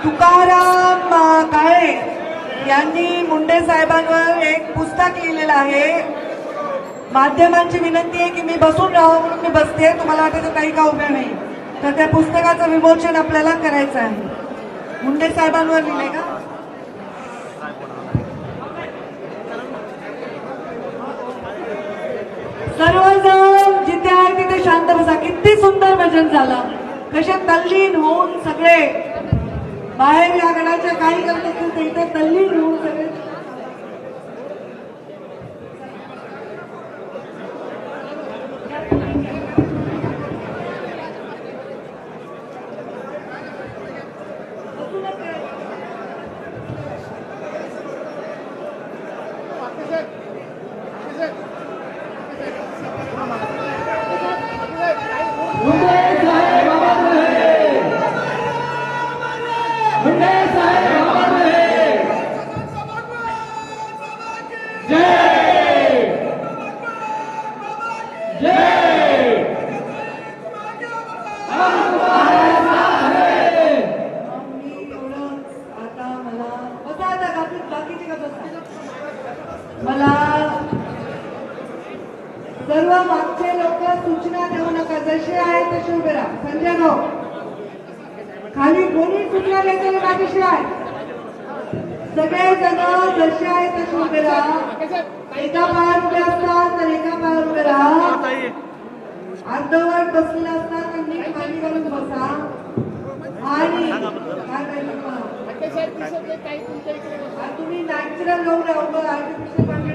तुकाराम काळे यांनी मुंडे साहेबांवर एक पुस्तक लिहिलेलं आहे. माध्यमांची विनंती आहे की मी बसून राहावं म्हणून मी बसते. तुम्हाला वाटतं काही का उभ्या नाही, तर त्या पुस्तकाचं विमोचन आपल्याला करायचं आहे. मुंडे साहेबांवर लिहिले का? सर्वजण जिथे आहे तिथे शांत बसा. किती सुंदर भजन झालं. कशा तल्लीन होऊन सगळे बाहेर या गडाच्या काही करत असतील ते इथे तल्लीन होऊन सगळे मला सर्व मागचे लोक सूचना देऊ नका. जसे आहे तसे उभे राहा. संजय भाऊ खाली कोणी सूचना द्यायचं बाकीशी आहे. सगळेजण जसे आहे तसे उभे राहा. एका पायावर उभे असतात तर एका पायावर उभे राहा. अर्धवट बसलेला असतात तर नीट मांडी घालून बसा. आणि काय तुम्ही नॅचरल राहू नका. आर्टिफिशियल